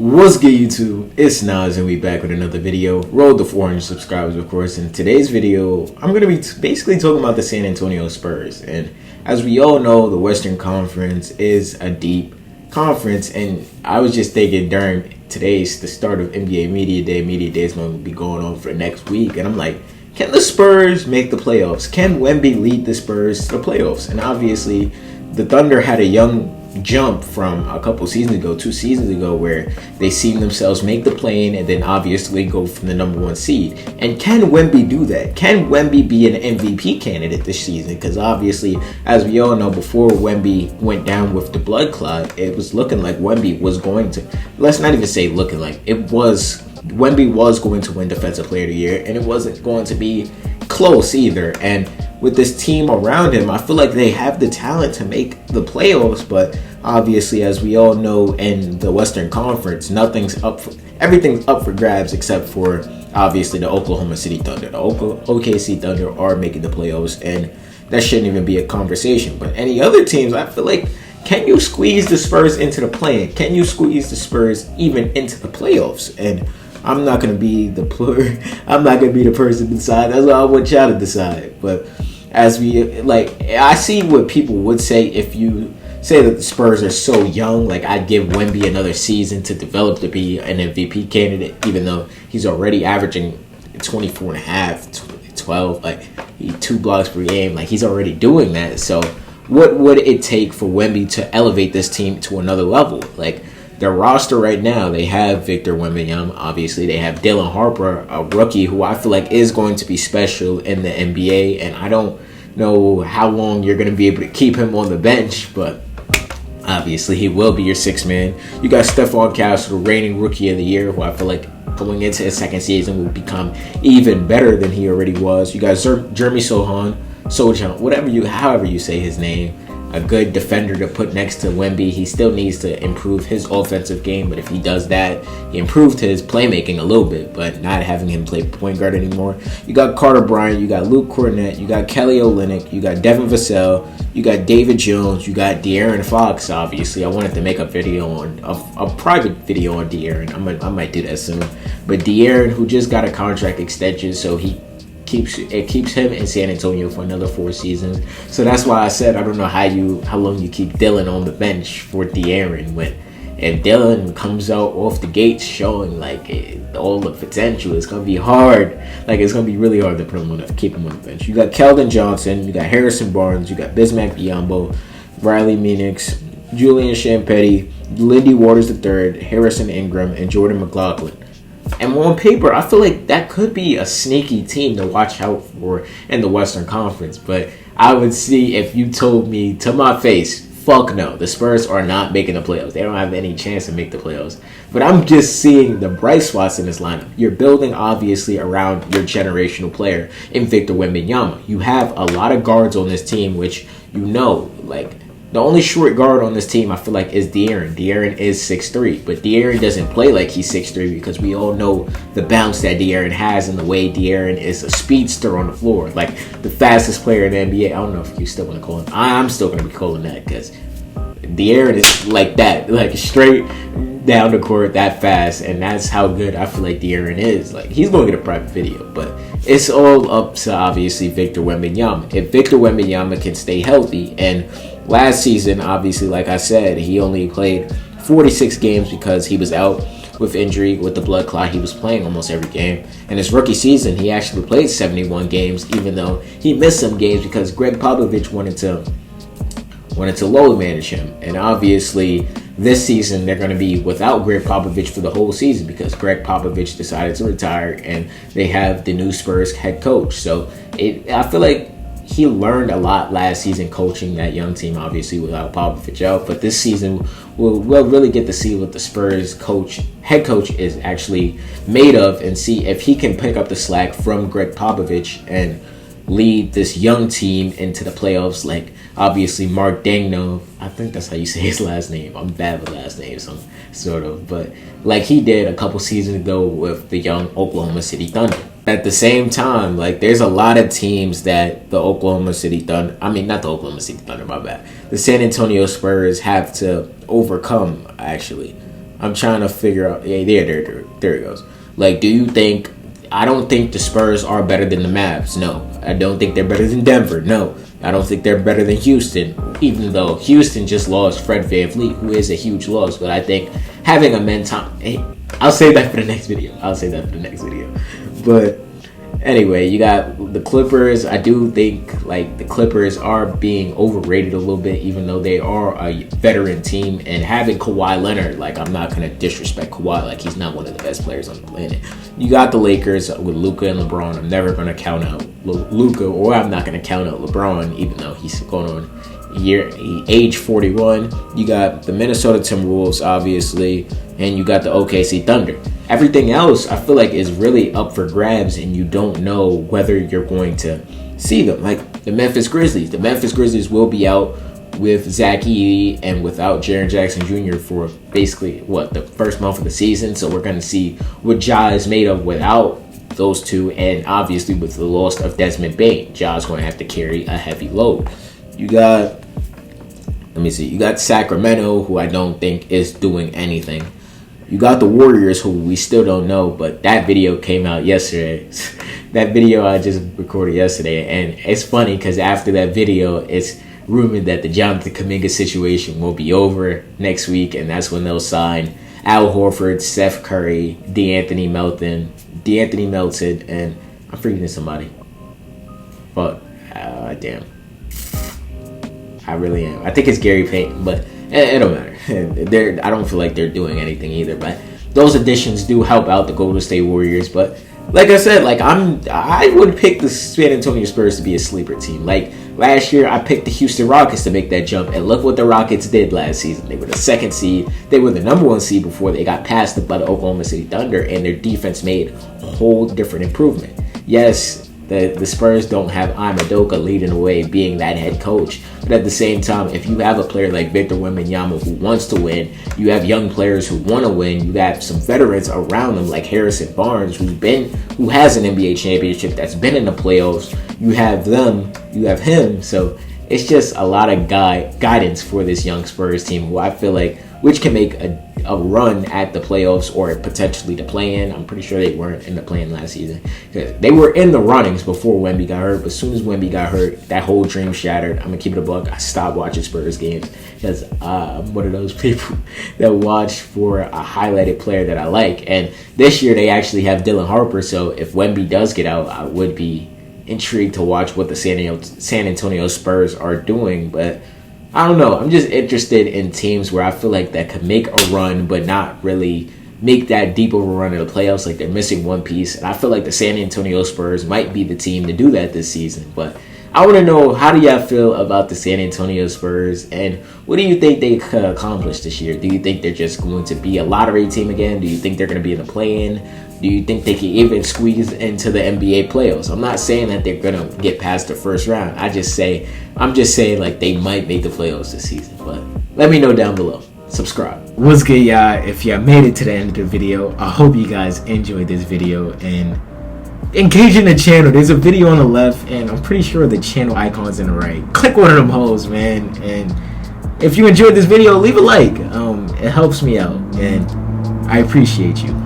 What's good, YouTube? It's Nas and we back with another video. Roll the 400 subscribers, of course. In today's video, I'm going to be basically talking about the San Antonio Spurs. And as we all know, the Western Conference is a deep conference. And I was just thinking during the start of NBA Media Day is going to be going on for next week. And I'm like, can the Spurs make the playoffs? Can Wemby lead the Spurs to the playoffs? And obviously, the Thunder had a young jump from a couple seasons ago, 2 seasons ago, where they seen themselves make the play-in and then obviously go from the number 1 seed. And can Wemby do that? Can Wemby be an MVP candidate this season? Because obviously, as we all know, before Wemby went down with the blood clot, it was looking like Wemby was going to, let's not even say looking like, Wemby was going to win Defensive Player of the Year, and it wasn't going to be close either. And with this team around him, I feel like they have the talent to make the playoffs, but obviously, as we all know, in the Western Conference, everything's up for grabs except for obviously the Oklahoma City Thunder. The OKC Thunder are making the playoffs, and that shouldn't even be a conversation. But any other teams, I feel like, can you squeeze the Spurs into the play-in? Can you squeeze the Spurs even into the playoffs? And I'm not gonna be the person to decide. That's what I want y'all to decide. But as I see what people would say if you say that the Spurs are so young. Like, I'd give Wemby another season to develop to be an MVP candidate, even though he's already averaging 24 and a half, 12, like 2 blocks per game. Like, he's already doing that. So what would it take for Wemby to elevate this team to another level? Like, their roster right now, they have Victor Wembanyama. Obviously, they have Dylan Harper, a rookie who I feel like is going to be special in the NBA. And I don't know how long you're going to be able to keep him on the bench, but obviously he will be your 6th man. You got Stephon Castle, reigning Rookie of the Year, who I feel like going into his 2nd season will become even better than he already was. You got Jeremy Sohan, however you say his name. A good defender to put next to Wemby. He still needs to improve his offensive game, but if he does that, he improved his playmaking a little bit, but not having him play point guard anymore. You got Carter Bryant, you got Luke Cornett, you got Kelly Olynyk, you got Devin Vassell, you got David Jones, you got De'Aaron Fox. Obviously, I wanted to make a private video on De'Aaron. I might do that soon. But De'Aaron, who just got a contract extension, so it keeps him in San Antonio for another 4 seasons. So that's why I said I don't know how long you keep Dylan on the bench for De'Aaron. When if Dylan comes out off the gates showing all the potential, it's gonna be hard. Like, it's gonna be really hard to keep him on the bench. You got Keldon Johnson, you got Harrison Barnes, you got Bismack Biyombo, Riley Minix, Julian Champetti, Lindy Waters III, Harrison Ingram, and Jordan McLaughlin. And on paper, I feel like that could be a sneaky team to watch out for in the Western Conference. But I would see if you told me to my face, fuck no, the Spurs are not making the playoffs. They don't have any chance to make the playoffs. But I'm just seeing the bright spots in this lineup. You're building, obviously, around your generational player in Victor Wembanyama. You have a lot of guards on this team, which the only short guard on this team, I feel like, is De'Aaron. De'Aaron is 6'3", but De'Aaron doesn't play like he's 6'3", because we all know the bounce that De'Aaron has and the way De'Aaron is a speedster on the floor. Like, the fastest player in the NBA. I don't know if you still want to call him. I'm still going to be calling that, because De'Aaron is like that. Like, straight down the court that fast, and that's how good I feel like De'Aaron is. Like, he's going to get a private video, but it's all up to, obviously, Victor Wembanyama. If Victor Wembanyama can stay healthy, and last season, obviously, like I said, he only played 46 games because he was out with injury with the blood clot. He was playing almost every game. And his rookie season, he actually played 71 games, even though he missed some games because Greg Popovich wanted to load manage him. And obviously, this season, they're going to be without Greg Popovich for the whole season because Greg Popovich decided to retire, and they have the new Spurs head coach. So I feel like he learned a lot last season coaching that young team, obviously, without Popovich out. But this season, we'll really get to see what the Spurs head coach is actually made of, and see if he can pick up the slack from Greg Popovich and lead this young team into the playoffs. Like, obviously, Mark Daigneault, I think that's how you say his last name. I'm bad with last names, sort of. But like he did a couple seasons ago with the young Oklahoma City Thunder. At the same time, there's a lot of teams that the San Antonio Spurs have to overcome, actually. I'm trying to figure out. Yeah, there it goes. Like, do you think? I don't think the Spurs are better than the Mavs. No, I don't think they're better than Denver. No, I don't think they're better than Houston. Even though Houston just lost Fred VanVleet, who is a huge loss. But I think having a I'll save that for the next video. But anyway, you got the Clippers. I do think like the Clippers are being overrated a little bit, even though they are a veteran team. And having Kawhi Leonard, like, I'm not gonna disrespect Kawhi, like he's not one of the best players on the planet. You got the Lakers with Luka and LeBron. I'm never gonna count out Luka, or I'm not gonna count out LeBron, even though he's going on age 41. You got the Minnesota Timberwolves, obviously, and you got the OKC Thunder. Everything else, I feel like, is really up for grabs, and you don't know whether you're going to see them. Like the Memphis Grizzlies. The Memphis Grizzlies will be out with Zach Edey and without Jaren Jackson Jr. for basically, the first month of the season. So we're going to see what Ja is made of without those two, and obviously with the loss of Desmond Bane, Ja's going to have to carry a heavy load. You got Sacramento, who I don't think is doing anything. You got the Warriors, who we still don't know, but that video came out yesterday. That video I just recorded yesterday, and it's funny because after that video, it's rumored that the Jonathan Kuminga situation will be over next week, and that's when they'll sign Al Horford, Steph Curry, D'Anthony Melton, and I'm forgetting somebody. Fuck, damn. I really am. I think it's Gary Payton, but it don't matter. I don't feel like they're doing anything either. But those additions do help out the Golden State Warriors. But like I said, like I would pick the San Antonio Spurs to be a sleeper team. Like last year, I picked the Houston Rockets to make that jump, and look what the Rockets did last season. They were the second seed. They were the number one seed before they got passed by the Oklahoma City Thunder, and their defense made a whole different improvement. Yes, the Spurs don't have Udoka leading the way, being that head coach. But at the same time, if you have a player like Victor Wembanyama who wants to win, you have young players who want to win, you have some veterans around them like Harrison Barnes, who has an NBA championship, that's been in the playoffs. You have him. So it's just a lot of guidance for this young Spurs team, who I feel like which can make a run at the playoffs or potentially the play-in. I'm pretty sure they weren't in the play-in last season. They were in the runnings before Wemby got hurt, but as soon as Wemby got hurt, that whole dream shattered. I'm going to keep it a buck. I stopped watching Spurs games because I'm one of those people that watch for a highlighted player that I like. And this year they actually have Dylan Harper, so if Wemby does get out, I would be intrigued to watch what the San Antonio Spurs are doing. But I don't know. I'm just interested in teams where I feel like that could make a run, but not really make that deep of a run in the playoffs. Like they're missing one piece. And I feel like the San Antonio Spurs might be the team to do that this season. But I want to know, how do y'all feel about the San Antonio Spurs? And what do you think they could accomplish this year? Do you think they're just going to be a lottery team again? Do you think they're going to be in the play-in? Do you think they can even squeeze into the NBA playoffs? I'm not saying that they're going to get past the first round. I'm just saying like they might make the playoffs this season. But let me know down below. Subscribe. What's good, y'all? If y'all made it to the end of the video, I hope you guys enjoyed this video and engage in the channel. There's a video on the left, and I'm pretty sure the channel icon's in the right. Click one of them hoes, man. And if you enjoyed this video, leave a like. It helps me out, and I appreciate you.